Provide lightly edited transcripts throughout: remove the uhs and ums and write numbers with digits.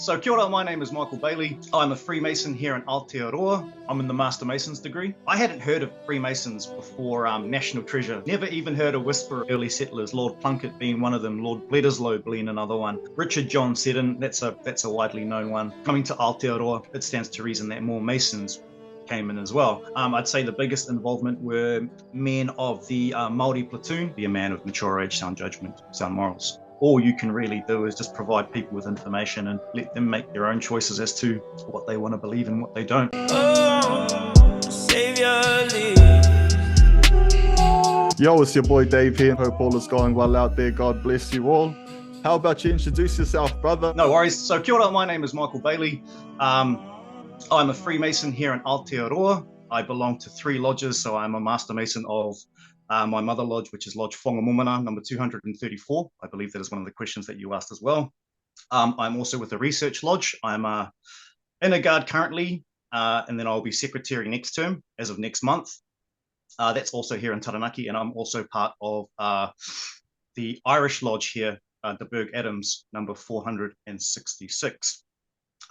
So kia ora, my name is Michael Bailey. I'm a Freemason here in Aotearoa. I'm in the Master Masons degree. I hadn't heard of Freemasons before National Treasure. Never even heard a whisper of early settlers, Lord Plunkett being one of them, Lord Bledisloe being another one. Richard John Seddon, that's a widely known one. Coming to Aotearoa, it stands to reason that more Masons came in as well. I'd say the biggest involvement were men of the Maori platoon. Be a man of mature age, sound judgment, sound morals. All you can really do is just provide people with information and let them make their own choices as to what they want to believe and what they don't. Yo, it's your boy Dave here. Hope all is going well out there. God bless you all. How about you introduce yourself, brother? No worries. So kia ora, my name is Michael Bailey. I'm a Freemason here in Aotearoa. I belong to 3 lodges, so I'm a Master Mason of my mother lodge, which is Lodge Whangamomana, number 234. I believe that is one of the questions that you asked as well. I'm also with the Research Lodge. I'm in a guard currently, and then I'll be secretary next term as of next month. That's also here in Taranaki, and I'm also part of the Irish Lodge here, debunked Adams, number 466.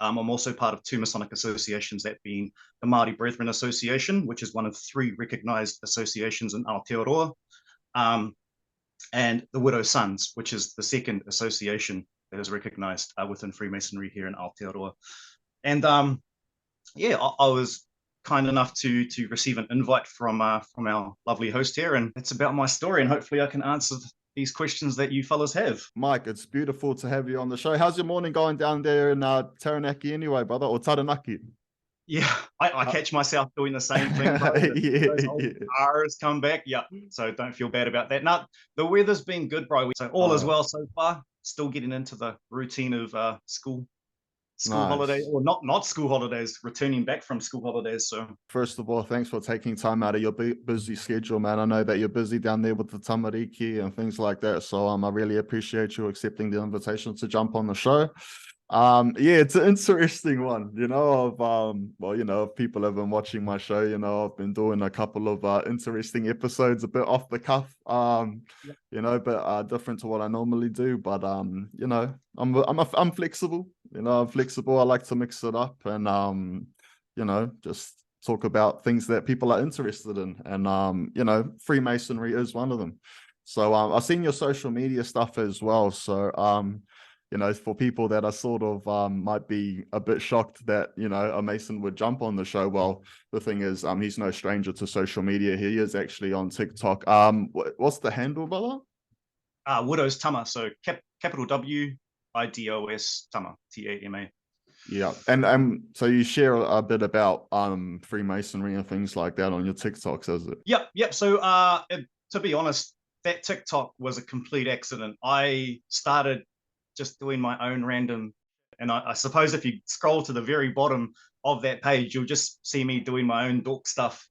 I'm also part of 2 Masonic associations, that being the Maori Brethren Association, which is one of 3 recognized associations in Aotearoa, and the Widows Sons, which is the 2nd association that is recognized within Freemasonry here in Aotearoa. And yeah, I was kind enough to receive an invite from our lovely host here, and it's about my story, and hopefully I can answer these questions that you fellas have. Mike, it's beautiful to have you on the show. How's your morning going down there in Taranaki anyway, brother, or Taranaki? Yeah, I catch myself doing the same thing, bro. Those old R's come back. Yeah, so don't feel bad about that. No, the weather's been good, bro. So all is well so far. Still getting into the routine of school holidays, or not school holidays, returning back from school holidays. So first of all, thanks for taking time out of your busy schedule, man. I know that you're busy down there with the tamariki and things like that, so I really appreciate you accepting the invitation to jump on the show. Yeah, it's an interesting one, if people have been watching my show, I've been doing a couple of interesting episodes, a bit off the cuff, but different to what I normally do. But I'm flexible, I'm flexible. I like to mix it up and just talk about things that people are interested in, and Freemasonry is one of them. So I've seen your social media stuff as well, so for people that are sort of might be a bit shocked that, a Mason would jump on the show. Well, the thing is, he's no stranger to social media. He is actually on TikTok. What's the handle, brother? Widows Tama. So capital WIDOS Tama, TAMA. Yeah, and so you share a bit about Freemasonry and things like that on your TikToks, is it? Yep. So to be honest, that TikTok was a complete accident. I started just doing my own random, and I suppose if you scroll to the very bottom of that page, you'll just see me doing my own dork stuff.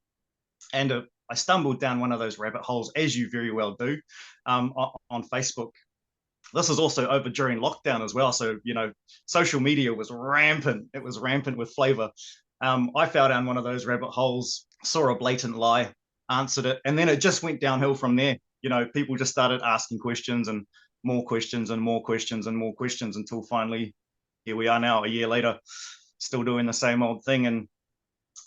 And I stumbled down one of those rabbit holes, as you very well do, on Facebook. This is also over during lockdown as well, so social media was rampant. It was rampant with flavor. I fell down one of those rabbit holes, saw a blatant lie, answered it, and then it just went downhill from there. People just started asking questions and more questions and more questions and more questions, until finally here we are now, a year later, still doing the same old thing. And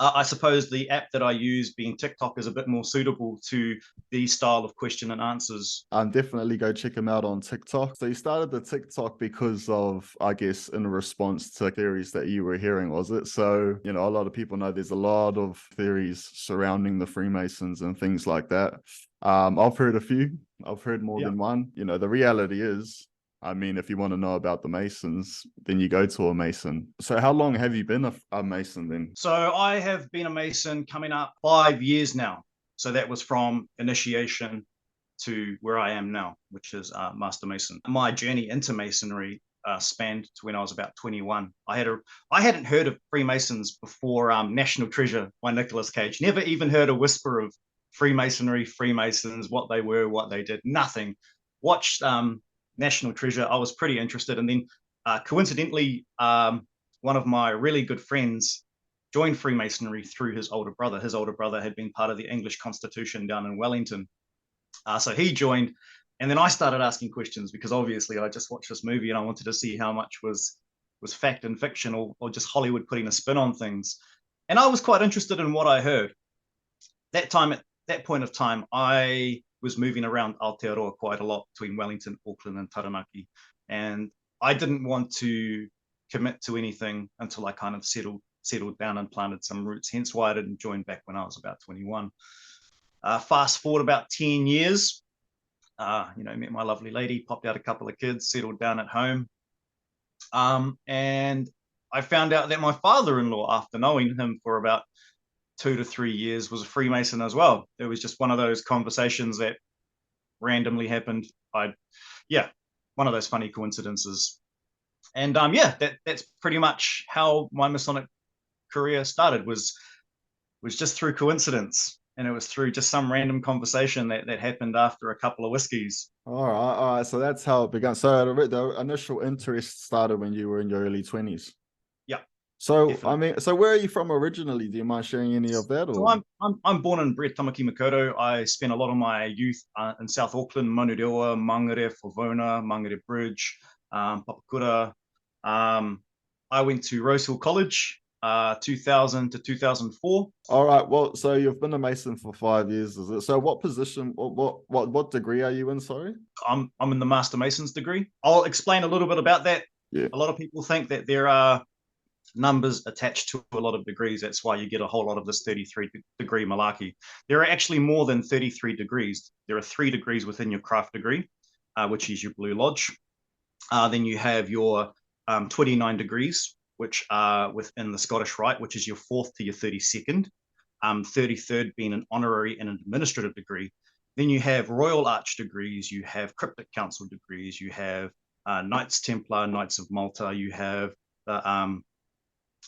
I suppose the app that I use, being TikTok, is a bit more suitable to the style of question and answers. Definitely go check him out on TikTok. So you started the TikTok because of, I guess, in response to theories that you were hearing, was it? So, a lot of people know there's a lot of theories surrounding the Freemasons and things like that. I've heard a few. I've heard more than one. The reality is, if you want to know about the Masons, then you go to a Mason. So how long have you been a Mason then? So I have been a Mason coming up 5 years now. So that was from initiation to where I am now, which is Master Mason. My journey into Masonry spanned to when I was about 21. I hadn't heard of Freemasons before National Treasure by Nicolas Cage. Never even heard a whisper of Freemasonry, Freemasons, what they were, what they did, nothing. Watched National Treasure. I was pretty interested. And then coincidentally, one of my really good friends joined Freemasonry through his older brother. His older brother had been part of the English Constitution down in Wellington. So he joined, and then I started asking questions, because obviously I just watched this movie and I wanted to see how much was was fact and fiction, or just Hollywood putting a spin on things. And I was quite interested in what I heard. At that point of time, I was moving around Aotearoa quite a lot between Wellington, Auckland, and Taranaki. And I didn't want to commit to anything until I kind of settled down and planted some roots, hence why I didn't join back when I was about 21. Fast forward about 10 years, met my lovely lady, popped out a couple of kids, settled down at home. And I found out that my father-in-law, after knowing him for about 2 to 3 years, was a Freemason as well. It was just one of those conversations that randomly happened. One of those funny coincidences. And that's pretty much how my Masonic career started, was just through coincidence. And it was through just some random conversation that happened after a couple of whiskeys. All right. So that's how it began. So the initial interest started when you were in your early 20s. Yeah. So definitely. I mean, so where are you from originally? Do you mind sharing any of that? So I'm born and bred Tamaki Makaurau. I spent a lot of my youth in South Auckland, Manurewa, Mangere, Fovona, Mangere Bridge, Papakura. I went to Rosehill College, 2000 to 2004. All right. Well, so you've been a Mason for 5 years, is it? So what position, what degree are you in? Sorry. I'm in the Master Mason's degree. I'll explain a little bit about that. Yeah. A lot of people think that there are numbers attached to a lot of degrees. That's why you get a whole lot of this 33 degree malarkey. There are actually more than 33 degrees. There are 3 degrees within your craft degree, which is your Blue Lodge. Then you have your 29 degrees, which are within the Scottish Rite, which is your 4th to your 32nd. 33rd being an honorary and an administrative degree. Then you have Royal Arch degrees, you have Cryptic Council degrees, you have Knights Templar, Knights of Malta, you have the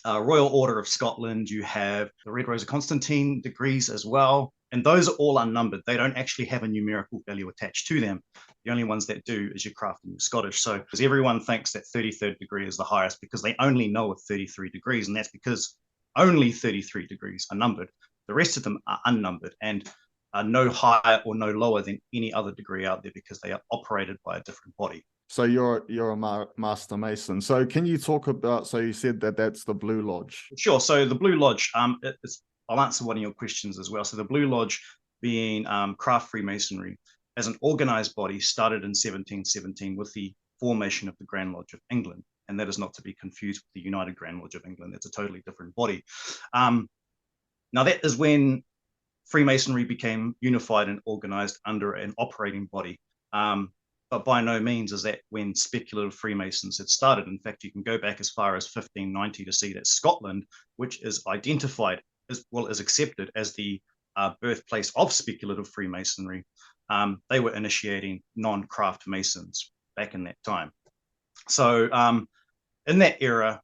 Royal Order of Scotland, you have the Red Rose of Constantine degrees as well. And those are all unnumbered. They don't actually have a numerical value attached to them. The only ones that do is your craft and your Scottish. So because everyone thinks that 33rd degree is the highest because they only know of 33 degrees. And that's because only 33 degrees are numbered. The rest of them are unnumbered and are no higher or no lower than any other degree out there because they are operated by a different body. So you're a Master Mason. So can you talk about, so you said that that's the Blue Lodge. Sure. So the Blue Lodge, I'll answer one of your questions as well. So the Blue Lodge being craft Freemasonry as an organized body started in 1717 with the formation of the Grand Lodge of England. And that is not to be confused with the United Grand Lodge of England. That's a totally different body. Now that is when Freemasonry became unified and organized under an operating body. But by no means is that when speculative Freemasons had started. In fact, you can go back as far as 1590 to see that Scotland, which is identified as well as accepted as the birthplace of speculative Freemasonry, they were initiating non-craft Masons back in that time. So in that era,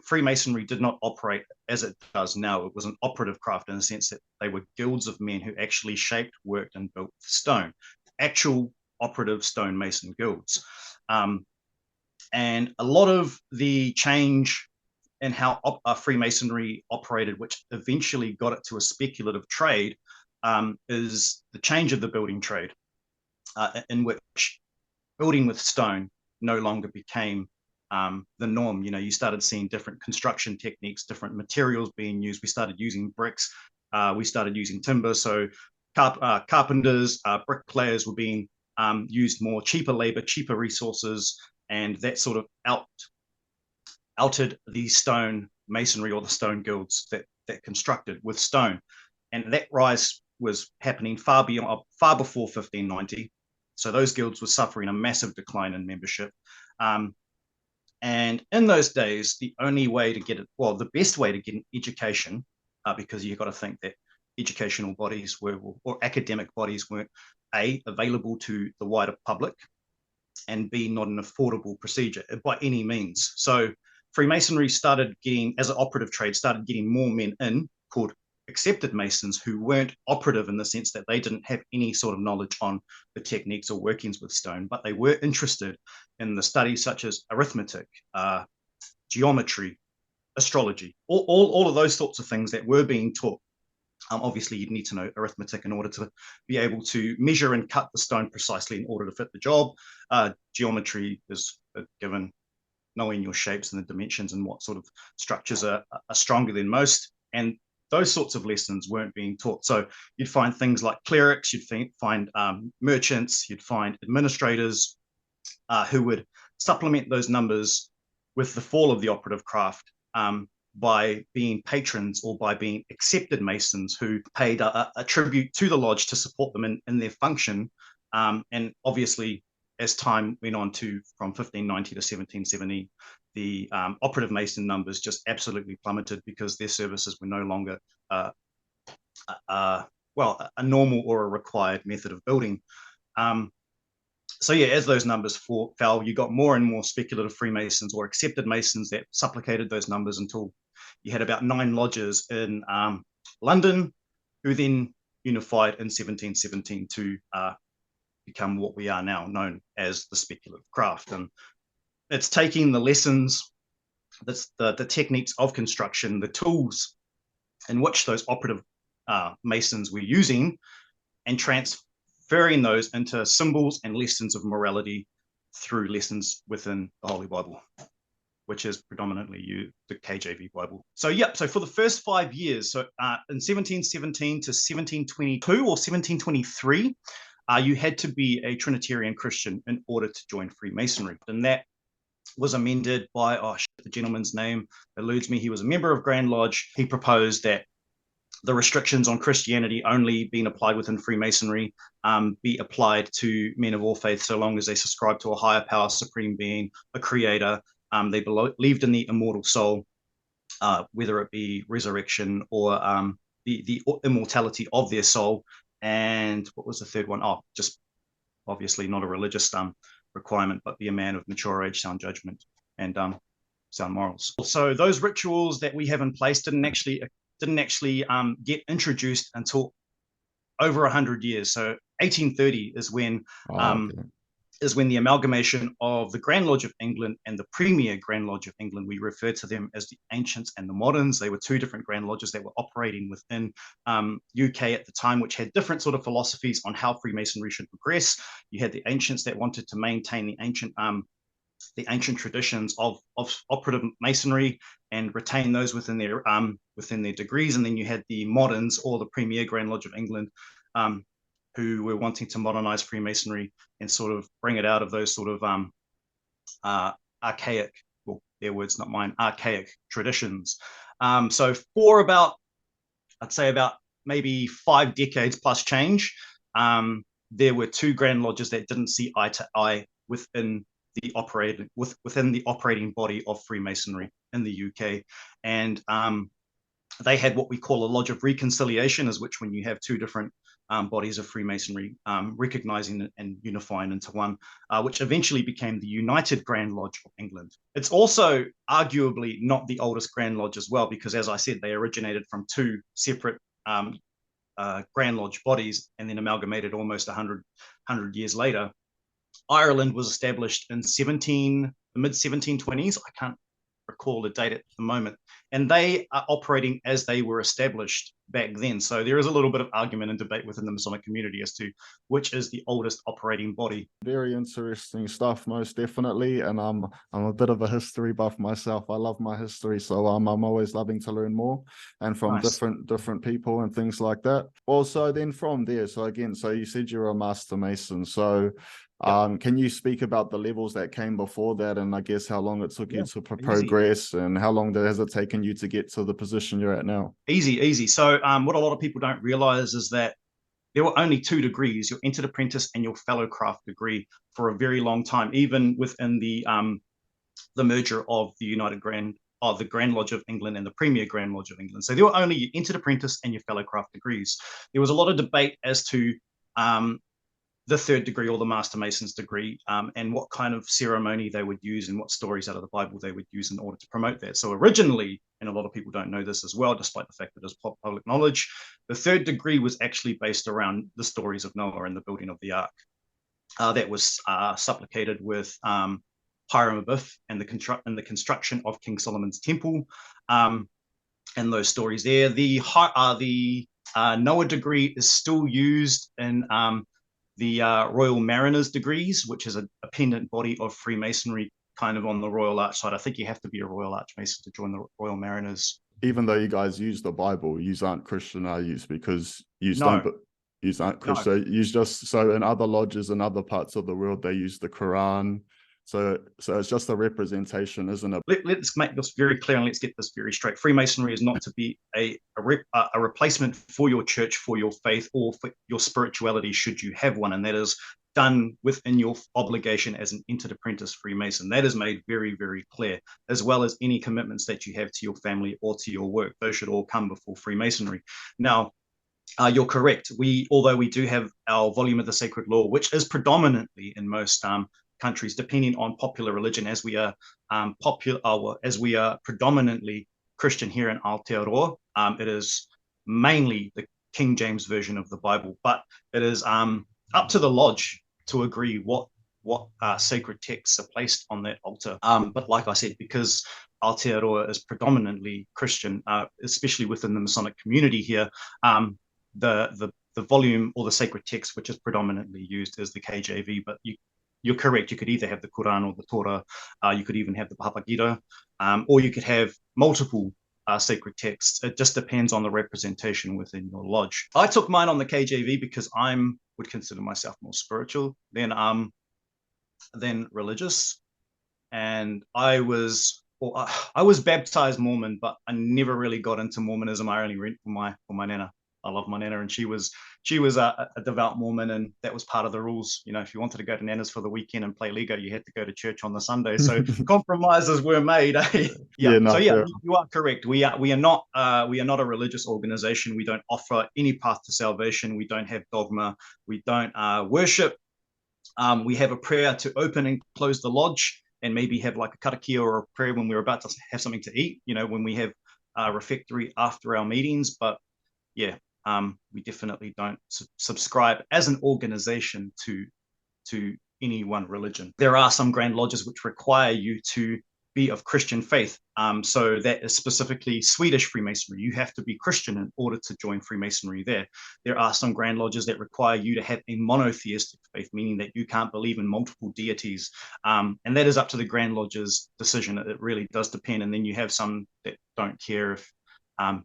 Freemasonry did not operate as it does now. It was an operative craft in the sense that they were guilds of men who actually shaped, worked, and built stone. Actual operative stonemason guilds. And a lot of the change in how Freemasonry operated, which eventually got it to a speculative trade, is the change of the building trade, in which building with stone no longer became the norm. You know, you started seeing different construction techniques, different materials being used. We started using bricks. We started using timber. So carpenters, bricklayers were being used more, cheaper labor, cheaper resources, and that sort of outed the stone masonry or the stone guilds that constructed with stone. And that rise was happening far before 1590. So those guilds were suffering a massive decline in membership. And in those days, the only way to get it, well, the best way to get an education, because you've got to think that educational bodies were, or academic bodies weren't, A, available to the wider public, and B, not an affordable procedure by any means. So Freemasonry started getting, as an operative trade, started getting more men in, called accepted Masons, who weren't operative in the sense that they didn't have any sort of knowledge on the techniques or workings with stone, but they were interested in the studies such as arithmetic, geometry, astrology, all of those sorts of things that were being taught. Obviously, you'd need to know arithmetic in order to be able to measure and cut the stone precisely in order to fit the job. Geometry is a given. knowing your shapes and the dimensions and what sort of structures are stronger than most. And those sorts of lessons weren't being taught. So you'd find things like clerics, you'd find merchants, you'd find administrators who would supplement those numbers with the fall of the operative craft by being patrons or by being accepted Masons who paid a tribute to the lodge to support them in their function. And obviously, as time went on from 1590 to 1770, the operative Mason numbers just absolutely plummeted because their services were no longer a normal or a required method of building. So yeah, as those numbers fell, you got more and more speculative Freemasons or accepted Masons that supplicated those numbers until you had about 9 lodges in London, who then unified in 1717 to become what we are now known as the speculative craft. And it's taking the lessons, the techniques of construction, the tools in which those operative Masons were using, and transferring those into symbols and lessons of morality through lessons within the Holy Bible, which is predominantly the KJV Bible. So for the first 5 years, so in 1717 to 1722 or 1723, you had to be a Trinitarian Christian in order to join Freemasonry. And that was amended by, the gentleman's name eludes me. He was a member of Grand Lodge. He proposed that the restrictions on Christianity only being applied within Freemasonry be applied to men of all faiths so long as they subscribe to a higher power, supreme being, a creator. They believed in the immortal soul, whether it be resurrection or the immortality of their soul. And what was the third one? Just obviously not a religious requirement, but be a man of mature age, sound judgment, and sound morals. So those rituals that we have in place didn't actually get introduced until over 100 years. So 1830 is when the amalgamation of the Grand Lodge of England and the Premier Grand Lodge of England. We refer to them as the Ancients and the Moderns. They were 2 different Grand Lodges that were operating within UK at the time, which had different sort of philosophies on how Freemasonry should progress. You had the Ancients that wanted to maintain the ancient traditions of operative Masonry and retain those within their degrees. And then you had the Moderns, or the Premier Grand Lodge of England, who were wanting to modernize Freemasonry and sort of bring it out of those sort of archaic, well, their words, not mine, archaic traditions. So for I'd say about maybe 5 decades plus change, there were 2 Grand Lodges that didn't see eye to eye within the operating body of Freemasonry in the UK. And they had what we call a Lodge of Reconciliation, as which when you have 2 different bodies of Freemasonry recognizing and unifying into one, which eventually became the United Grand Lodge of England. It's also arguably not the oldest Grand Lodge as well, because as I said, they originated from 2 separate Grand Lodge bodies and then amalgamated almost 100 years later. Ireland was established in the mid-1720s. I can't recall the date at the moment, and they are operating as they were established back then. So there is a little bit of argument and debate within the Masonic community as to which is the oldest operating body. Very interesting stuff, most definitely. And I'm a bit of a history buff myself. I love my history, so I'm always loving to learn more and from different people and things like that. Also, then from there, so you said you're a Master Mason, so can you speak about the levels that came before that, and I guess how long it took you to progress, and how long has it taken you to get to the position you're at now? Easy. So what a lot of people don't realize is that there were only 2 degrees, your entered apprentice and your fellow craft degree, for a very long time, even within the merger of the the Grand Lodge of England and the Premier Grand Lodge of England. So there were only your entered apprentice and your fellow craft degrees. There was a lot of debate as to the 3rd degree, or the Master Mason's degree, and what kind of ceremony they would use and what stories out of the Bible they would use in order to promote that. So originally, and a lot of people don't know this as well, despite the fact that it's public knowledge, the 3rd degree was actually based around the stories of Noah and the building of the ark. That was supplicated with Hiram Abiff and the construction of King Solomon's temple, and those stories there. The Noah degree is still used in the Royal Mariners degrees, which is a pendant body of Freemasonry kind of on the Royal Arch side. I think you have to be a Royal Arch Mason to join the Royal Mariners. Even though you guys use the Bible, you aren't Christian, are you? Because you No. don't, you aren't Christian. No. You just, so in other lodges in other parts of the world, they use the Quran. So it's just a representation, isn't it? Let's make this very clear and let's get this very straight. Freemasonry is not to be a replacement for your church, for your faith, or for your spirituality, should you have one. And that is done within your obligation as an entered apprentice Freemason. That is made very, very clear, as well as any commitments that you have to your family or to your work. Those should all come before Freemasonry. Now, you're correct. Although we do have our volume of the sacred law, which is predominantly in most countries, depending on popular religion, as we are predominantly Christian here in Aotearoa. It is mainly the King James version of the Bible, but it is up to the lodge to agree what sacred texts are placed on that altar. But like I said, because Aotearoa is predominantly Christian, especially within the Masonic community here, the volume or the sacred text which is predominantly used is the KJV. But you're correct. You could either have the Quran or the Torah. You could even have the Bhagavad or you could have multiple sacred texts. It just depends on the representation within your lodge. I took mine on the KJV because I would consider myself more spiritual than religious, and I was baptized Mormon, but I never really got into Mormonism. I only went for my nana. I love my nana, and she was a devout Mormon, and that was part of the rules. You know, if you wanted to go to Nana's for the weekend and play Lego, you had to go to church on the Sunday. So compromises were made. Yeah. So you are correct. We are not a religious organization. We don't offer any path to salvation. We don't have dogma. We don't worship. We have a prayer to open and close the lodge, and maybe have like a karakia or a prayer when we're about to have something to eat. You know, when we have refectory after our meetings. But yeah. We definitely don't subscribe as an organization to any one religion. There are some grand lodges which require you to be of Christian faith. So that is specifically Swedish Freemasonry. You have to be Christian in order to join Freemasonry there. There are some grand lodges that require you to have a monotheistic faith, meaning that you can't believe in multiple deities. And that is up to the grand lodge's decision. It really does depend. And then you have some that don't care if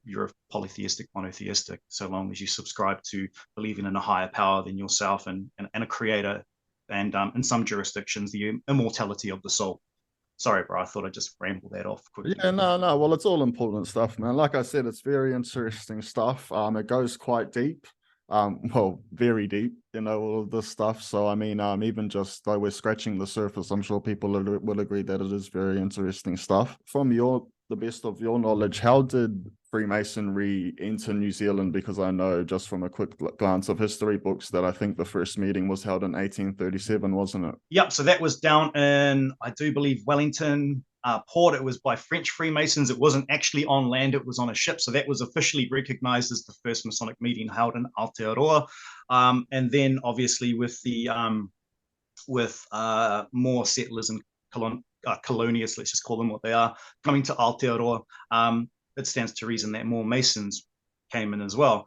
you're a polytheistic, monotheistic, so long as you subscribe to believing in a higher power than yourself and a creator, and in some jurisdictions, the immortality of the soul. Sorry, bro, I thought I'd just ramble that off quickly. Yeah, no. Well, it's all important stuff, man. Like I said, it's very interesting stuff. It goes quite deep. Well, very deep, you know, all of this stuff. So, I mean, even just though we're scratching the surface, I'm sure people will agree that it is very interesting stuff. From the best of your knowledge, how did Freemasonry enter New Zealand? Because I know just from a quick glance of history books that I think the first meeting was held in 1837, wasn't it? Yep. So that was down in, I do believe, Wellington port. It was by French Freemasons. It wasn't actually on land. It was on a ship. So that was officially recognized as the first Masonic meeting held in Aotearoa. And then obviously with the more settlers and colonialists, let's just call them what they are, coming to Aotearoa, it stands to reason that more Masons came in as well.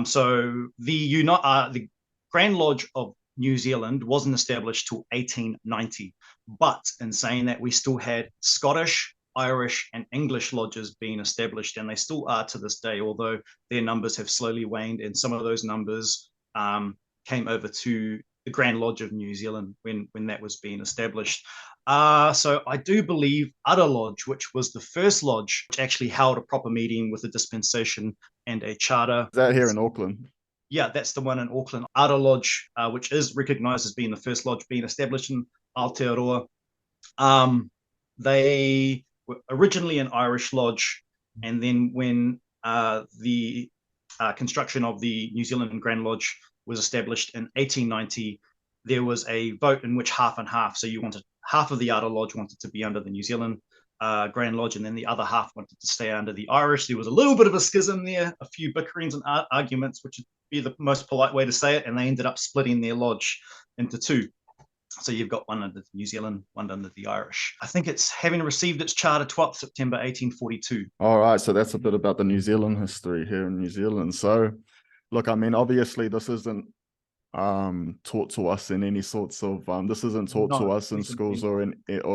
So the Grand Lodge of New Zealand wasn't established till 1890. But in saying that, we still had Scottish, Irish, and English lodges being established, and they still are to this day, although their numbers have slowly waned, and some of those numbers came over to the Grand Lodge of New Zealand when that was being established. So I do believe Udder Lodge, which was the first lodge, which actually held a proper meeting with a dispensation and a charter. Is that here in Auckland? Yeah, that's the one in Auckland. Udder Lodge, which is recognised as being the first lodge being established in Aotearoa. They were originally an Irish lodge, and then when the construction of the New Zealand Grand Lodge was established in 1890, there was a vote in which half and half. So half of the Udder Lodge wanted to be under the New Zealand Grand Lodge, and then the other half wanted to stay under the Irish. There was a little bit of a schism there, a few bickerings and arguments, which would be the most polite way to say it, and they ended up splitting their lodge into two. So you've got one under the New Zealand, one under the Irish. I think it's having received its charter 12th September 1842. All right, so that's a bit about the New Zealand history here in New Zealand. So, look, I mean, obviously this isn't taught to us in any sorts of this isn't taught to No, us in schools or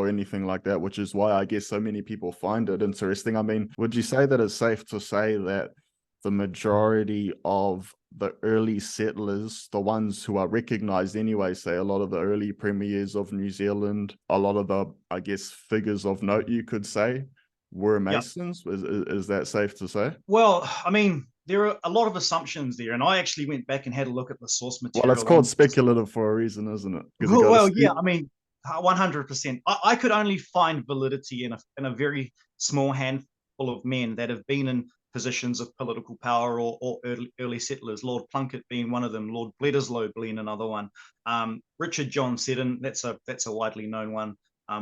anything like that, which is why I guess so many people find it interesting. I mean, would you say that it's safe to say that the majority of the early settlers, the ones who are recognized anyway, say a lot of the early premiers of New Zealand, a lot of the, I guess, figures of note, you could say, were yeah. Masons? Is that safe to say? Well, I mean, there are a lot of assumptions there, and I actually went back and had a look at the source Well, it's material called on. speculative for a reason, isn't it? Because you got Well, to. yeah, I mean, 100%. I could only find validity in a very small handful of men that have been in positions of political power or early settlers. Lord Plunkett being one of them. Lord Bledisloe being another one. Richard John Seddon, that's a widely known one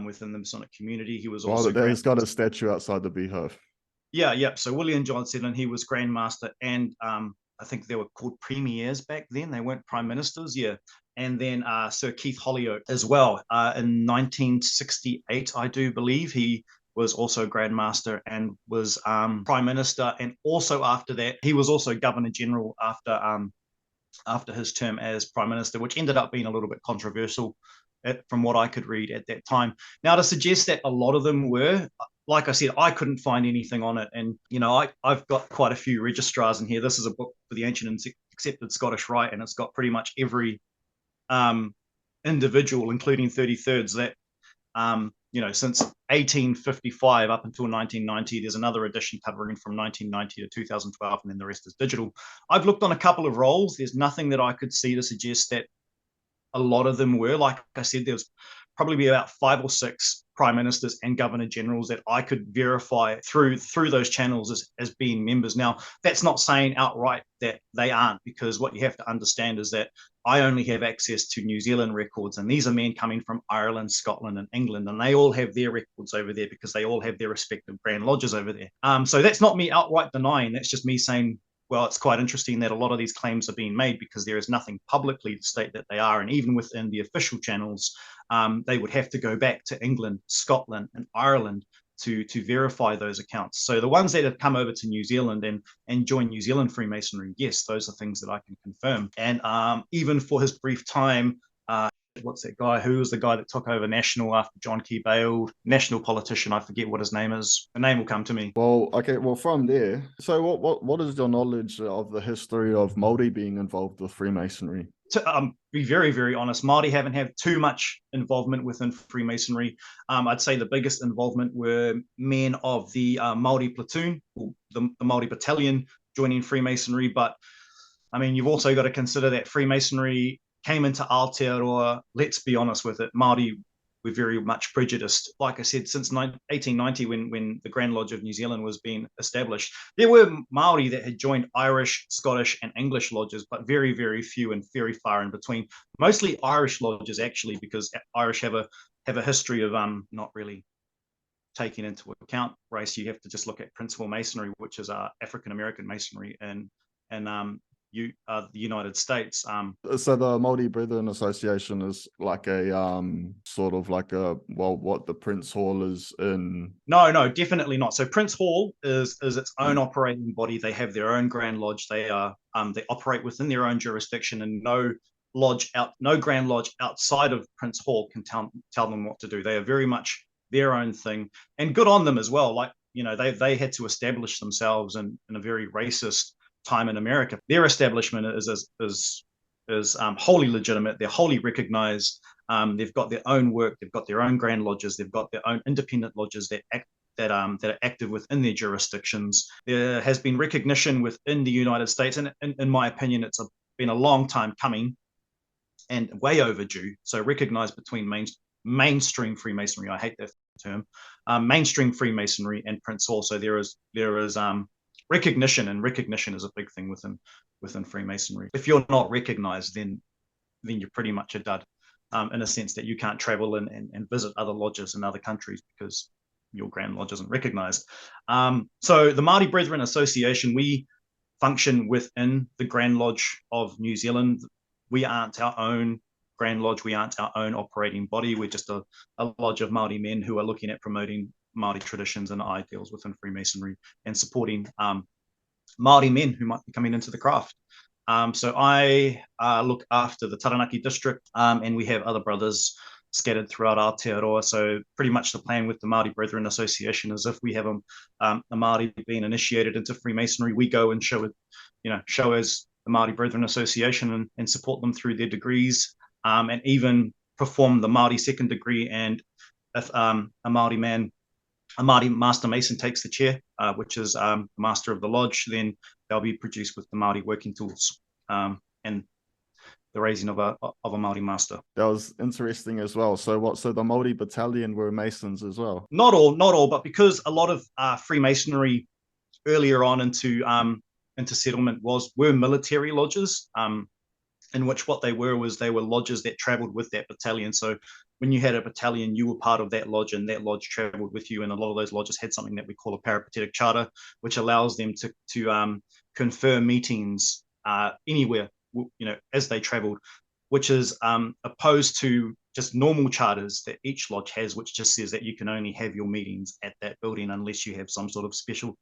within the Masonic community. He was Well, also there's got a statue outside the beehive. yeah. So William John Seddon, he was Grand Master, and I think they were called premiers back then. They weren't prime ministers, yeah. And then Sir Keith Holyoake as well. In 1968, I do believe, he was also Grand Master and was Prime Minister. And also after that, he was also Governor General after his term as Prime Minister, which ended up being a little bit controversial from what I could read at that time. Now, to suggest that a lot of them were, like I said, I couldn't find anything on it. And, I've got quite a few registrars in here. This is a book for the Ancient and Accepted Scottish Rite, and it's got pretty much every individual, including 33rds, that, since 1855 up until 1990. There's another edition covering from 1990 to 2012, and then the rest is digital. I've looked on a couple of rolls. There's nothing that I could see to suggest that a lot of them were. Like I said, there's probably about 5 or 6 prime ministers and governor generals that I could verify through those channels as being members. Now, that's not saying outright that they aren't, because what you have to understand is that I only have access to New Zealand records, and these are men coming from Ireland, Scotland, and England, and they all have their records over there because they all have their respective Grand Lodges over there. So that's not me outright denying. That's just me saying, well, it's quite interesting that a lot of these claims are being made because there is nothing publicly to state that they are. And even within the official channels, they would have to go back to England, Scotland, and Ireland to verify those accounts. So the ones that have come over to New Zealand and joined New Zealand Freemasonry, yes, those are things that I can confirm. And even for his brief time, what's that guy? Who was the guy that took over National after John Key bailed? National politician, I forget what his name is. The name will come to me. Well, okay, well, from there, so what is your knowledge of the history of Maori being involved with Freemasonry? To be very, very honest, Maori haven't had too much involvement within Freemasonry. I'd say the biggest involvement were men of the Maori platoon, or the Maori battalion, joining Freemasonry. But I mean, you've also got to consider that Freemasonry came into Aotearoa. Let's be honest with it, Maori were very much prejudiced. Like I said, since 1890, when the Grand Lodge of New Zealand was being established, there were Maori that had joined Irish, Scottish, and English lodges, but very, very few and very far in between. Mostly Irish lodges, actually, because Irish have a history of not really taking into account race. You have to just look at principal masonry, which is African American masonry, and the United States. So the Maori Brethren Association is like a sort of like what the Prince Hall is in. No, definitely not. So Prince Hall is its own operating body. They have their own Grand Lodge. They operate within their own jurisdiction, and no Grand Lodge outside of Prince Hall can tell them what to do. They are very much their own thing, and good on them as well. Like, they had to establish themselves in a very racist time in America. Their establishment is wholly legitimate. They're wholly recognized. They've got their own work. They've got their own Grand Lodges. They've got their own independent lodges that are active within their jurisdictions. There has been recognition within the United States, and in my opinion, it's been a long time coming and way overdue. So recognized between mainstream Freemasonry. I hate that term. Mainstream Freemasonry and Prince Hall. So there is recognition, and recognition is a big thing within Freemasonry. If you're not recognized, then you're pretty much a dud, in a sense that you can't travel and visit other lodges in other countries because your Grand Lodge isn't recognized. So the Māori Brethren Association, we function within the Grand Lodge of New Zealand. We aren't our own Grand Lodge. We aren't our own operating body. We're just a lodge of Māori men who are looking at promoting Māori traditions and ideals within Freemasonry and supporting Māori men who might be coming into the craft. So I look after the Taranaki district, and we have other brothers scattered throughout Aotearoa. So pretty much the plan with the Māori Brethren Association is if we have a Māori being initiated into Freemasonry, we go and show as the Māori Brethren Association and support them through their degrees, and even perform the Māori second degree. And if a Māori Master Mason takes the chair, which is Master of the Lodge, then they'll be produced with the Māori working tools, and the raising of a Māori Master. That was interesting as well. So the Māori battalion were Masons as well? Not all, but because a lot of Freemasonry earlier on into settlement were military lodges, in which what they were lodges that traveled with that battalion. So when you had a battalion, you were part of that lodge, and that lodge traveled with you. And a lot of those lodges had something that we call a peripatetic charter, which allows them to confer meetings anywhere, as they traveled, which is opposed to just normal charters that each lodge has, which just says that you can only have your meetings at that building unless you have some sort of special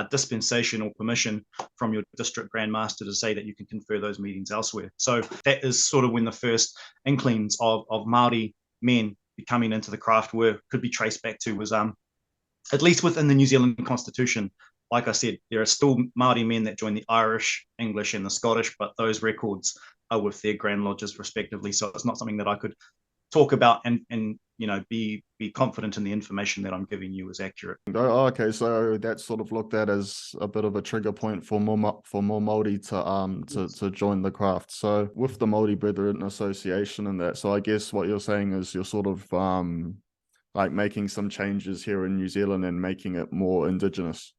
dispensation or permission from your district Grand Master to say that you can confer those meetings elsewhere. So that is sort of when the first inklings of Māori men coming into the craft could be traced back to, was at least within the New Zealand Constitution. Like I said, there are still Māori men that join the Irish, English, and the Scottish, but those records are with their Grand Lodges respectively. So it's not something that I could talk about and be confident in the information that I'm giving you is accurate. Oh, okay, so that's sort of looked at as a bit of a trigger point for more Māori to join the craft. So with the Māori Brethren Association and that, so I guess what you're saying is you're sort of like making some changes here in New Zealand and making it more Indigenous.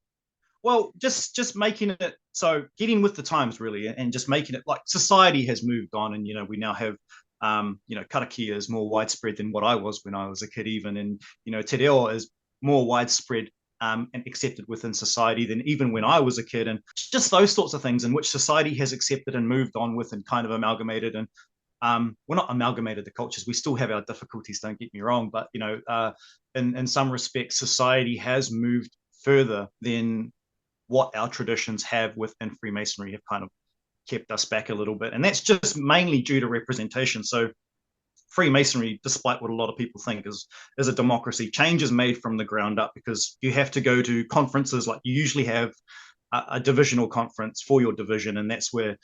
Well, just making it so, getting with the times really, and just making it like society has moved on, and we now have karakia is more widespread than what I was when I was a kid even, and te reo is more widespread and accepted within society than even when I was a kid, and just those sorts of things in which society has accepted and moved on with and kind of amalgamated. And we're not amalgamated the cultures, we still have our difficulties, don't get me wrong, but in some respects society has moved further than what our traditions have within Freemasonry have kind of kept us back a little bit. And that's just mainly due to representation. So Freemasonry, despite what a lot of people think is a democracy, change is made from the ground up because you have to go to conferences. Like you usually have a divisional conference for your division, and that's where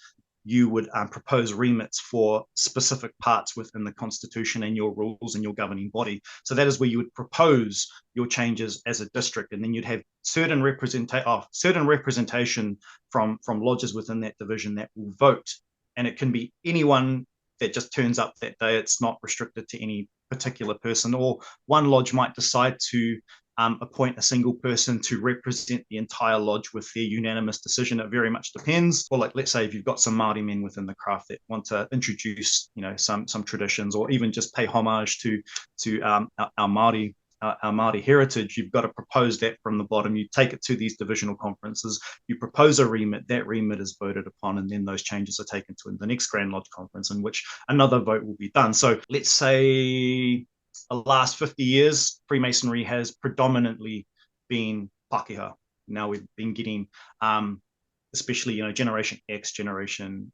you would propose remits for specific parts within the Constitution and your rules and your governing body. So that is where you would propose your changes as a district, and then you'd have certain representation from lodges within that division that will vote. And it can be anyone that just turns up that day. It's not restricted to any particular person, or one lodge might decide to appoint a single person to represent the entire lodge with their unanimous decision. It very much depends. Or like, let's say if you've got some Māori men within the craft that want to introduce, some traditions, or even just pay homage to our Māori heritage, you've got to propose that from the bottom. You take it to these divisional conferences, you propose a remit, that remit is voted upon, and then those changes are taken to the next Grand Lodge conference, in which another vote will be done. So let's say the last 50 years, Freemasonry has predominantly been Pākehā. Now we've been getting, especially, Generation X, Generation,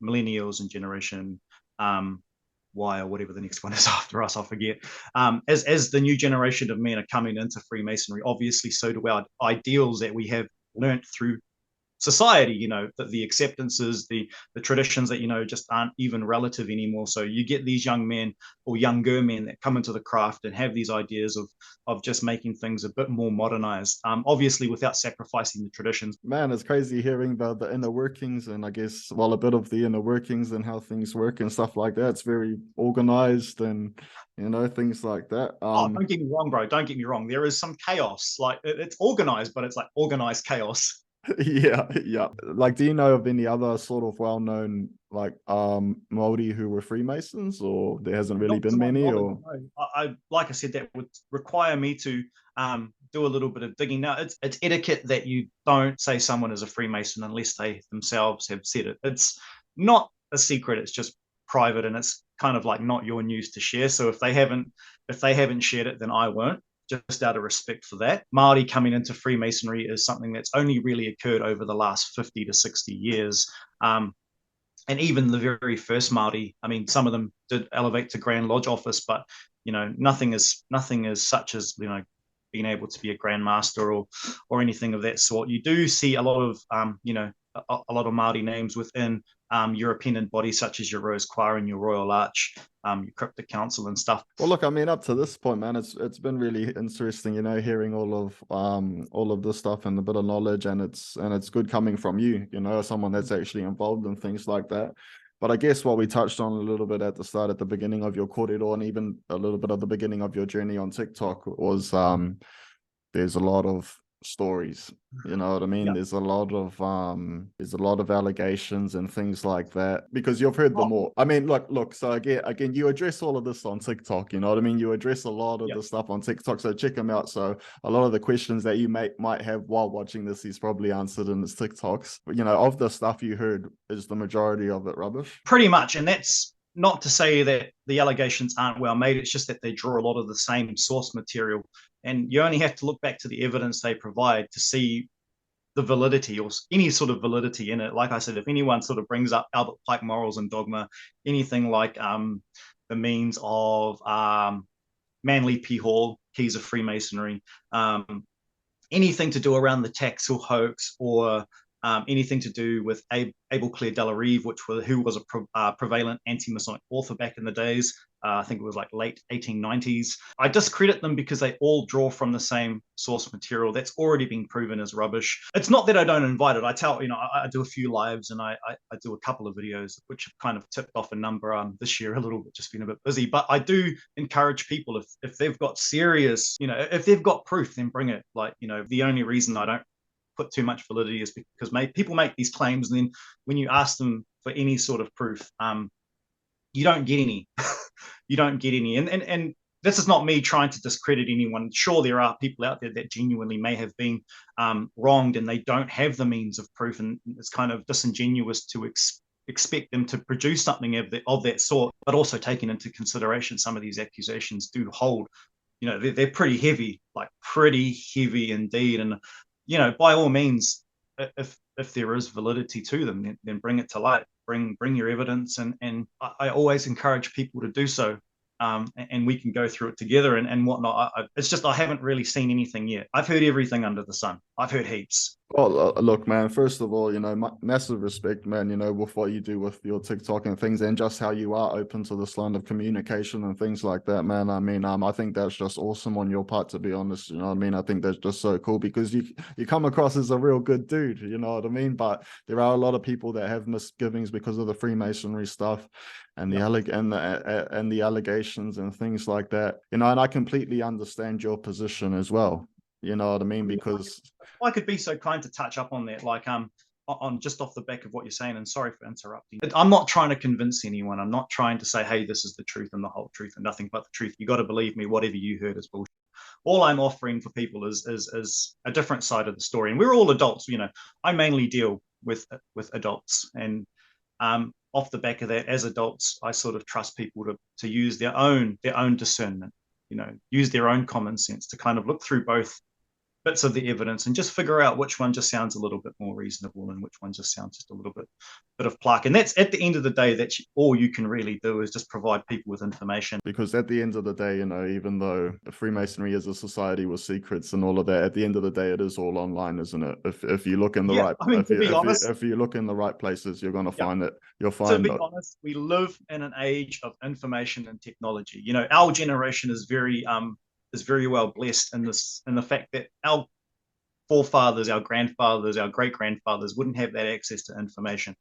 Millennials, and Generation Y, or whatever the next one is after us, I forget. As the new generation of men are coming into Freemasonry, obviously so do our ideals that we have learnt through society, the acceptances, the traditions that, just aren't even relative anymore. So you get these young men or younger men that come into the craft and have these ideas of just making things a bit more modernized, obviously without sacrificing the traditions. Man, it's crazy hearing about the inner workings, and I guess, a bit of the inner workings and how things work and stuff like that. It's very organized and, things like that. Don't get me wrong, bro. Don't get me wrong. There is some chaos. Like it's organized, but it's like organized chaos. Yeah. Like, do you know of any other sort of well-known Maori who were Freemasons, or there hasn't really been many? Or I like I said, that would require me to do a little bit of digging. Now, it's etiquette that you don't say someone is a Freemason unless they themselves have said it. It's not a secret. It's just private, and it's kind of like not your news to share. So if they haven't shared it, then I won't, just out of respect for that. Māori coming into Freemasonry is something that's only really occurred over the last 50 to 60 years. and even the very first Maori, I mean, some of them did elevate to Grand Lodge office, but nothing is such as being able to be a Grand Master or anything of that sort. You do see a lot of a lot of Maori names within your appendant bodies, such as your Rose Choir and your Royal Arch, your Cryptic Council and stuff. Well, look, I mean, up to this point, man, it's been really interesting, hearing all of this stuff and a bit of knowledge, and it's good coming from you, someone that's actually involved in things like that. But I guess what we touched on a little bit at the beginning of your kōrero, and even a little bit of the beginning of your journey on TikTok, was there's a lot of stories, you know what I mean? Yeah. There's a lot of allegations and things like that, because you've heard them all. I mean, look, so again, you address all of this on TikTok, you know what I mean? You address a lot of the stuff on TikTok, so check them out. So a lot of the questions that you might have while watching this, he's probably answered in his TikToks. But, of the stuff you heard, is the majority of it rubbish? Pretty much, and that's not to say that the allegations aren't well made. It's just that they draw a lot of the same source material, and you only have to look back to the evidence they provide to see the validity or any sort of validity in it. Like I said, if anyone sort of brings up Albert Pike morals and dogma, anything like the means of Manly P. Hall, keys of Freemasonry, anything to do around the Taxel hoax, or anything to do with Abel Clare Delarive, who was a prevalent anti-Masonic author back in the days. I think it was like late 1890s. I discredit them because they all draw from the same source material that's already been proven as rubbish. It's not that I don't invite it. I do a few lives, and I do a couple of videos, which have kind of tipped off a number this year a little bit, just been a bit busy. But I do encourage people, if they've got serious, if they've got proof, then bring it. Like, the only reason I don't put too much validity is because people make these claims, and then when you ask them for any sort of proof, you don't get any. You don't get any. And this is not me trying to discredit anyone. Sure, there are people out there that genuinely may have been wronged, and they don't have the means of proof, and it's kind of disingenuous to expect them to produce something of that sort. But also taking into consideration, some of these accusations do hold, they're pretty heavy, like pretty heavy indeed. And by all means, if there is validity to them, then bring it to light. Bring your evidence, and I always encourage people to do so. And we can go through it together and whatnot. It's just I haven't really seen anything yet. I've heard everything under the sun. I've heard heaps. Well, look, man, first of all, massive respect, man, with what you do with your TikTok and things, and just how you are open to this line of communication and things like that, man. I mean, I think that's just awesome on your part, to be honest. You know what I mean? I think that's just so cool, because you come across as a real good dude, you know what I mean? But there are a lot of people that have misgivings because of the Freemasonry stuff and the allegations and things like that, and I completely understand your position as well. You know what I mean? Because I could be so kind to touch up on that, like on just off the back of what you're saying, and sorry for interrupting. I'm not trying to convince anyone. I'm not trying to say, hey, this is the truth and the whole truth and nothing but the truth. You got to believe me. Whatever you heard is bullshit. All I'm offering for people is a different side of the story, and we're all adults. I mainly deal with adults, and off the back of that, as adults, I sort of trust people to use their own discernment. Use their own common sense to kind of look through both bits of the evidence and just figure out which one just sounds a little bit more reasonable and which one just sounds just a little bit of plaque. And that's, at the end of the day, that's all you can really do, is just provide people with information. Because at the end of the day, even though Freemasonry is a society with secrets and all of that, at the end of the day, it is all online, isn't it? If you look in the right, if you look in the right places, you're going to find it. You'll find. To be honest, we live in an age of information and technology. Our generation is very well blessed in the fact that our forefathers, our grandfathers, our great-grandfathers wouldn't have that access to information.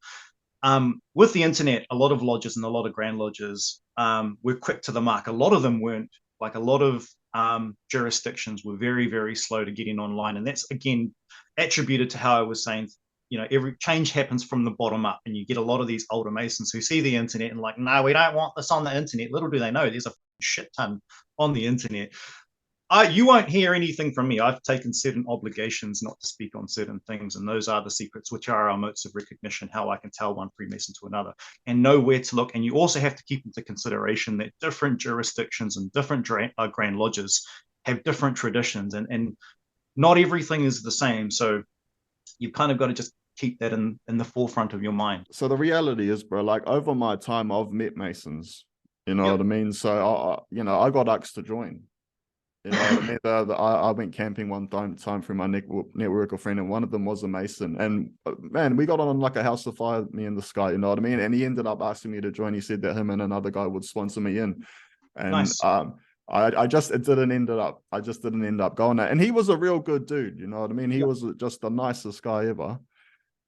With the internet, a lot of lodges and a lot of grand lodges were quick to the mark. A lot of them weren't. Like, a lot of jurisdictions were very, very slow to get in online. And that's, again, attributed to how I was saying, every change happens from the bottom up, and you get a lot of these older Masons who see the internet and like, no, we don't want this on the internet. Little do they know there's a shit ton on the internet. You won't hear anything from me. I've taken certain obligations not to speak on certain things, and those are the secrets, which are our modes of recognition, how I can tell one Freemason to another, and know where to look. And you also have to keep into consideration that different jurisdictions and different grand lodges have different traditions, and not everything is the same. So you've kind of got to just keep that in the forefront of your mind. So the reality is, bro, like over my time, I've met Masons. You know Yep. what I mean? So I got asked to join. You know what I mean? I went camping one time through my network of friend, and one of them was a Mason. And man, we got on like a house of fire, me in the sky. You know what I mean? And he ended up asking me to join. He said that him and another guy would sponsor me in. And Nice. I just didn't end up going there. And he was a real good dude. You know what I mean? He Yep. was just the nicest guy ever.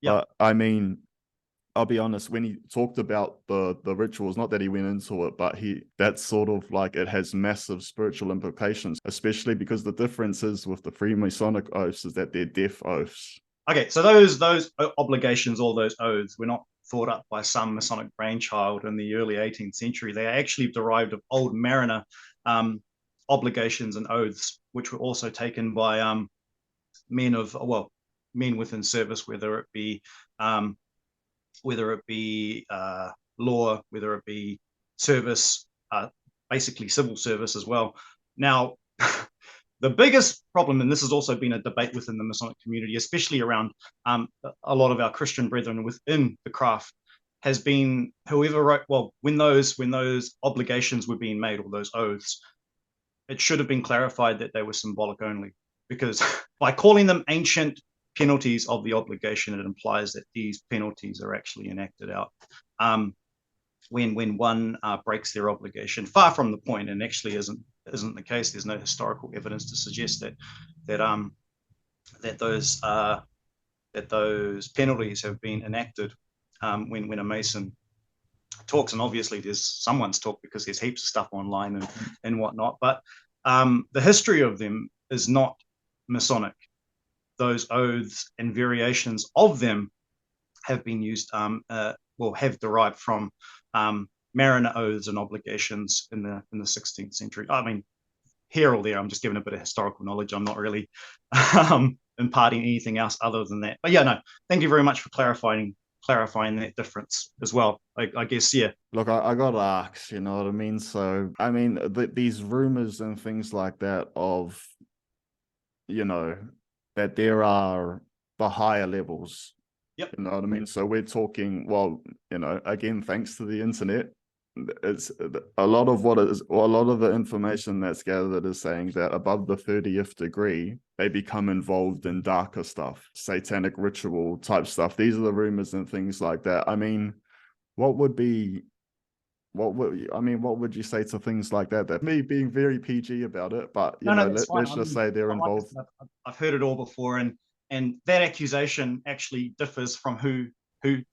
Yep. But I mean, I'll be honest, when he talked about the rituals, not that he went into it, but that's sort of like it has massive spiritual implications, especially because the difference is with the Freemasonic oaths is that they're death oaths. Okay, so those obligations, all those oaths, were not thought up by some Masonic brainchild in the early 18th century. They are actually derived of old mariner obligations and oaths, which were also taken by men within service, whether it be law, whether it be service, basically civil service as well. Now, the biggest problem, and this has also been a debate within the Masonic community, especially around a lot of our Christian brethren within the craft, has been whoever wrote, when those obligations were being made, or those oaths, it should have been clarified that they were symbolic only, because by calling them ancient penalties of the obligation, it implies that these penalties are actually enacted out when one breaks their obligation. Far from the point, and actually isn't the case. There's no historical evidence to suggest that those penalties have been enacted when a Mason talks. And obviously there's someone's talk, because there's heaps of stuff online and whatnot, but the history of them is not Masonic. Those oaths and variations of them have been used, have derived from mariner oaths and obligations in the 16th century. I mean, here or there, I'm just giving a bit of historical knowledge. I'm not really imparting anything else other than that. But yeah, no, thank you very much for clarifying that difference as well. I guess, yeah. Look, I got asked, you know what I mean? So, I mean, these rumors and things like that of, you know, that there are the higher levels. Yep. You know what I mean? So we're talking, well, you know, again, thanks to the internet, it's a lot of the information that's gathered is saying that above the 30th degree, they become involved in darker stuff, satanic ritual type stuff. These are the rumors and things like that. I mean, what would you say to things like that? That me being very PG about it, but let's just say they're involved. I've heard it all before, and that accusation actually differs from who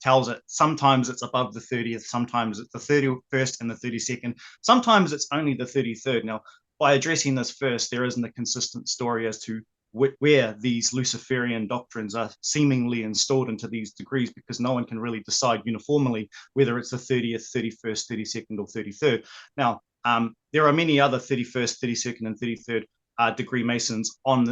tells it. Sometimes it's above the 30th, sometimes it's the 31st and the 32nd, sometimes it's only the 33rd. Now, by addressing this first, there isn't a consistent story as to where these Luciferian doctrines are seemingly installed into these degrees, because no one can really decide uniformly whether it's the 30th, 31st, 32nd, or 33rd. Now, there are many other 31st, 32nd, and 33rd degree Masons on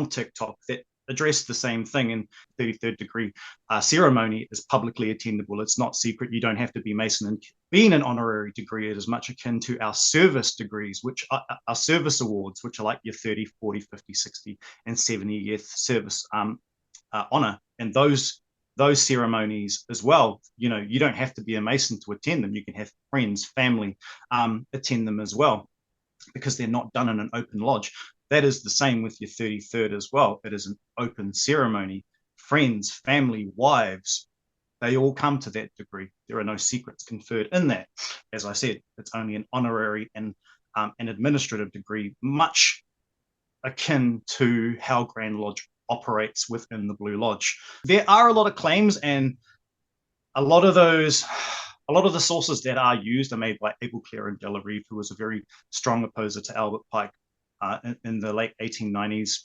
TikTok that address the same thing. And 33rd degree ceremony is publicly attendable. It's not secret. You don't have to be Mason. And being an honorary degree, it is much akin to our service degrees, which are our service awards, which are like your 30, 40, 50, 60, and 70-year service honor. And those ceremonies as well, you know, you don't have to be a Mason to attend them. You can have friends, family attend them as well, because they're not done in an open lodge. That is the same with your 33rd as well. It is an open ceremony. Friends, family, wives, they all come to that degree. There are no secrets conferred in that. As I said, it's only an honorary and an administrative degree, much akin to how Grand Lodge operates within the Blue Lodge. There are a lot of claims, and a lot of the sources that are used are made by Abel Clare and Delarive, who was a very strong opposer to Albert Pike in the late 1890s,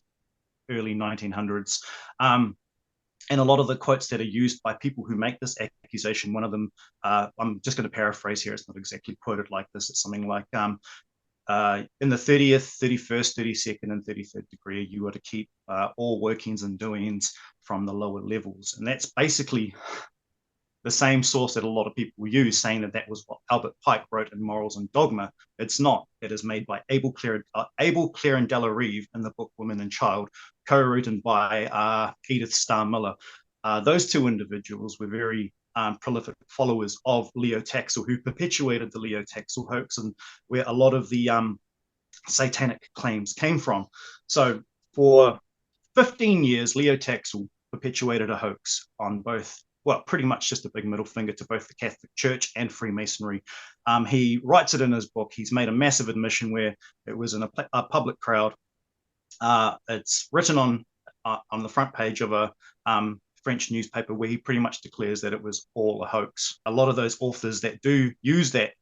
early 1900s. And a lot of the quotes that are used by people who make this accusation, one of them, I'm just going to paraphrase here, it's not exactly quoted like this, it's something like, in the 30th, 31st, 32nd, and 33rd degree, you are to keep all workings and doings from the lower levels. And that's basically the same source that a lot of people use, saying that was what Albert Pike wrote in Morals and Dogma. It's not. It is made by Abel Clare and Delarive in the book Woman and Child, co-written by Edith Starr Miller. Those two individuals were very prolific followers of Leo Taxil, who perpetuated the Leo Taxil hoax, and where a lot of the satanic claims came from. So for 15 years, Leo Taxil perpetuated a hoax on both, well, pretty much just a big middle finger to both the Catholic Church and Freemasonry. He writes it in his book. He's made a massive admission where it was in a public crowd. It's written on the front page of a French newspaper, where he pretty much declares that it was all a hoax. A lot of those authors that do use that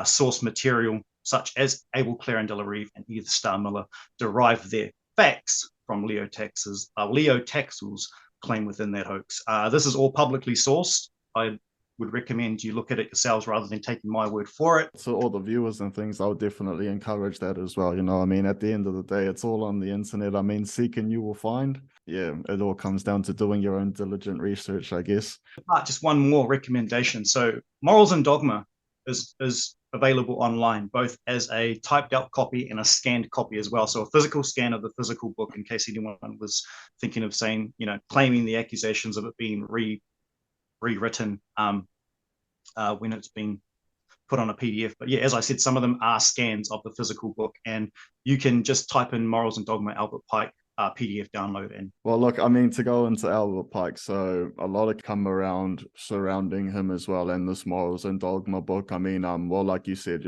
source material, such as Abel Claren de la Rive and Edith Starr Miller, derive their facts from Leo Taxil's claim within that hoax. This is all publicly sourced. I would recommend you look at it yourselves rather than taking my word for it. So all the viewers and things, I would definitely encourage that as well. You know, I mean, at the end of the day, it's all on the internet. I mean, seek and you will find. Yeah, it all comes down to doing your own diligent research, I guess. Just one more recommendation. So Morals and Dogma is available online, both as a typed out copy and a scanned copy as well. So a physical scan of the physical book, in case anyone was thinking of saying, claiming the accusations of it being rewritten when it's been put on a PDF. But yeah, as I said, some of them are scans of the physical book, and you can just type in Morals and Dogma Albert Pike PDF download. And well, look, I mean, to go into Albert Pike, so a lot of come around surrounding him as well, and this Morals and Dogma book. I mean, well, like you said,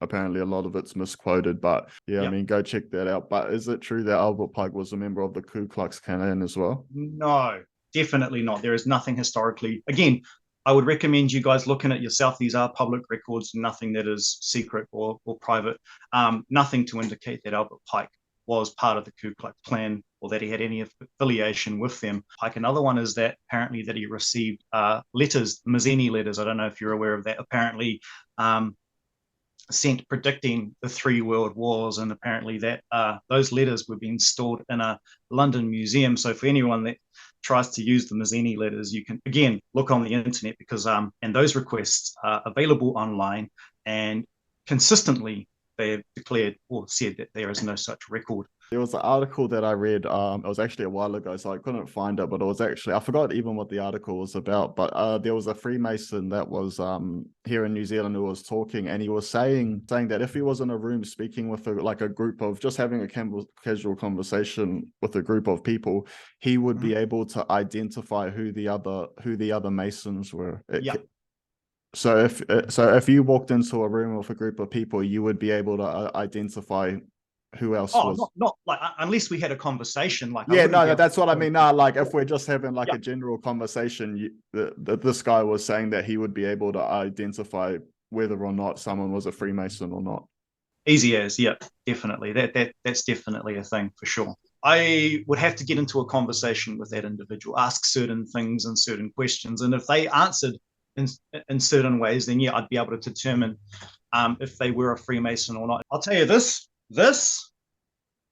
apparently a lot of it's misquoted, but yeah, I mean, go check that out. But is it true that Albert Pike was a member of the Ku Klux Klan as well? No, definitely not. There is nothing historically. Again, I would recommend you guys looking at yourself. These are public records, nothing that is secret or private. Nothing to indicate that Albert Pike was part of the Ku Klux Klan or that he had any affiliation with them. Like, another one is that apparently that he received letters, Mazzini letters. I don't know if you're aware of that. Apparently sent predicting the 3 world wars, and apparently that those letters were being stored in a London museum. So for anyone that tries to use the Mazzini letters, you can again look on the internet, because and those requests are available online, and consistently they have declared or said that there is no such record. There was an article that I read, it was actually a while ago, so I couldn't find it, but it was actually, I forgot even what the article was about, but there was a Freemason that was here in New Zealand who was talking, and he was saying that if he was in a room speaking with a group of, just having a casual conversation with a group of people, he would be able to identify who the other Masons were. So if you walked into a room with a group of people, you would be able to identify who else was. Not like, unless we had a conversation. Like, yeah, no, that's what I mean. Now, like, if we're just having like a general conversation, this guy was saying that he would be able to identify whether or not someone was a Freemason or not. Easy as, yeah, definitely. That's definitely a thing for sure. I would have to get into a conversation with that individual, ask certain things and certain questions, and if they answered in certain ways, then yeah, I'd be able to determine if they were a Freemason or not. I'll tell you this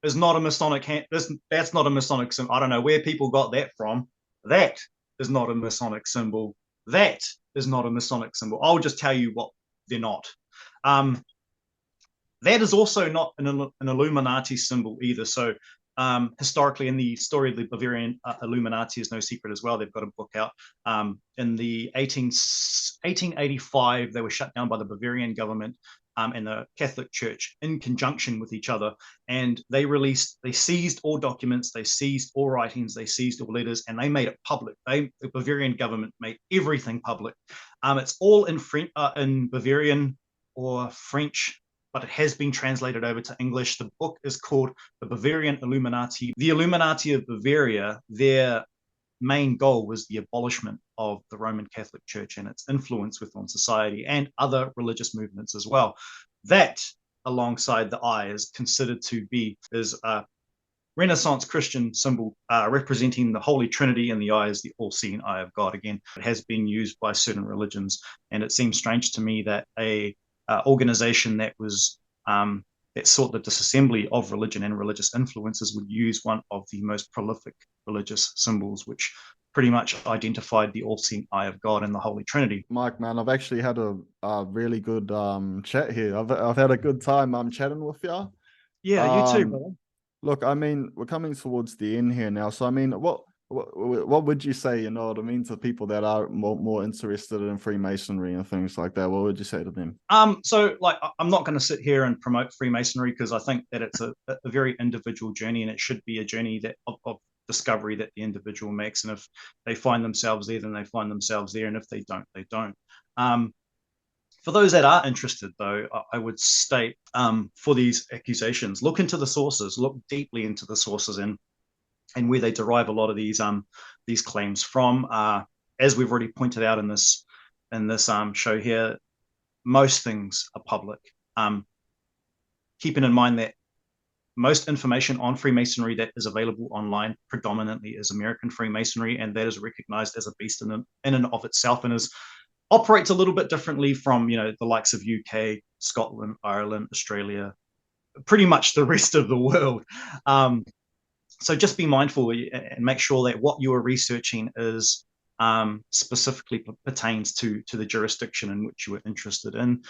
is not a Masonic that's not a Masonic symbol. I don't know where people got that from. That is not a Masonic symbol. That is not a Masonic symbol. I'll just tell you what they're not. That is also not an Illuminati symbol either. So historically, in the story of the Bavarian Illuminati is no secret as well. They've got a book out. In the 1885, they were shut down by the Bavarian government and the Catholic Church in conjunction with each other. And they seized all documents, they seized all writings, they seized all letters, and they made it public. The Bavarian government made everything public. It's all in Bavarian or French, but it has been translated over to English. The book is called The Bavarian Illuminati. The Illuminati of Bavaria, their main goal was the abolishment of the Roman Catholic Church and its influence within society and other religious movements as well. That, alongside the eye, is considered to be a Renaissance Christian symbol representing the Holy Trinity, and the eye is the all-seeing eye of God. Again, it has been used by certain religions, and it seems strange to me that a organization that was that sought the disassembly of religion and religious influences would use one of the most prolific religious symbols, which pretty much identified the all-seeing eye of God and the Holy Trinity. Mike, man, I've actually had a really good chat here. I've had a good time chatting with you. Yeah, you too, brother. Look, I mean, we're coming towards the end here now. So, I mean, what what would you say, you know what I mean, to people that are more interested in Freemasonry and things like that? What would you say to them? So like I'm not going to sit here and promote Freemasonry, because I think that it's a very individual journey, and it should be a journey that of discovery that the individual makes. And if they find themselves there, then they find themselves there, and if they don't, they don't. For those that are interested, though, I would state, for these accusations, look into the sources, look deeply into the sources, and where they derive a lot of these claims from. As we've already pointed out in this show here, most things are public. Keeping in mind that most information on Freemasonry that is available online predominantly is American Freemasonry, and that is recognized as a beast in and of itself, and operates a little bit differently from the likes of UK, Scotland, Ireland, Australia, pretty much the rest of the world. So just be mindful and make sure that what you are researching is specifically pertains to the jurisdiction in which you are interested in.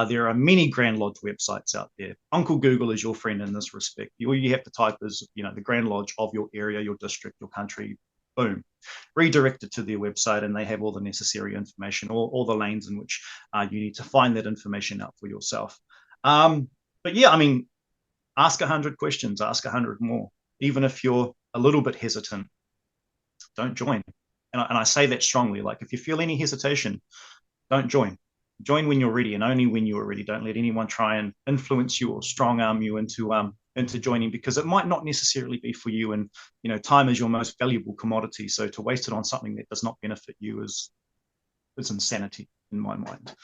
There are many Grand Lodge websites out there. Uncle Google is your friend in this respect. All you have to type is the Grand Lodge of your area, your district, your country. Boom, redirected to their website, and they have all the necessary information, all the lanes in which you need to find that information out for yourself. But yeah, I mean, ask 100 questions, ask 100 more. Even if you're a little bit hesitant, don't join. And I say that strongly. Like, if you feel any hesitation, don't join. Join when you're ready, and only when you're ready. Don't let anyone try and influence you or strong arm you into joining, because it might not necessarily be for you. And time is your most valuable commodity. So to waste it on something that does not benefit you is insanity in my mind.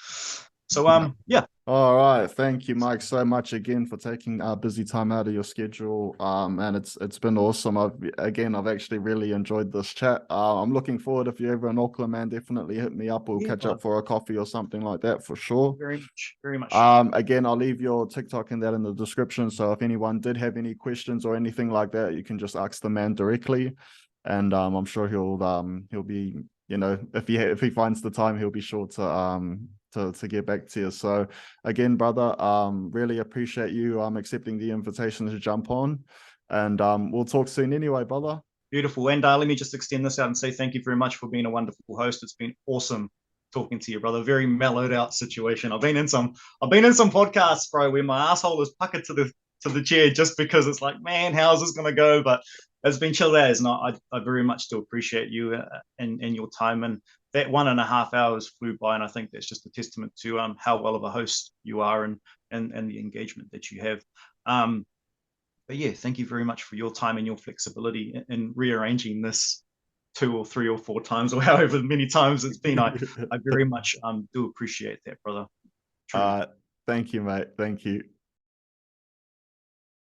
So yeah. All right, thank you, Mike, so much again for taking busy time out of your schedule. And it's been awesome. I've actually really enjoyed this chat. I'm looking forward, if you're ever in Auckland, man, definitely hit me up. We'll catch up for a coffee or something like that for sure. Very much, very much. Again, I'll leave your TikTok and that in the description. So if anyone did have any questions or anything like that, you can just ask the man directly, and I'm sure he'll be, if he finds the time, he'll be sure to get back to you. So again, brother, really appreciate you accepting the invitation to jump on, and we'll talk soon anyway, brother. Beautiful. And let me just extend this out and say thank you very much for being a wonderful host. It's been awesome talking to you, brother. Very mellowed out situation. I've been in some podcasts, bro, where my asshole is puckered to the chair just because it's like, man, how's this gonna go? But it's been chill as, and I very much do appreciate you and your time. And that 1.5 hours flew by, and I think that's just a testament to how well of a host you are, and the engagement that you have. But yeah, thank you very much for your time and your flexibility in rearranging this 2 or 3 or 4 times, or however many times it's been. I very much do appreciate that, brother. Thank you, mate. Thank you.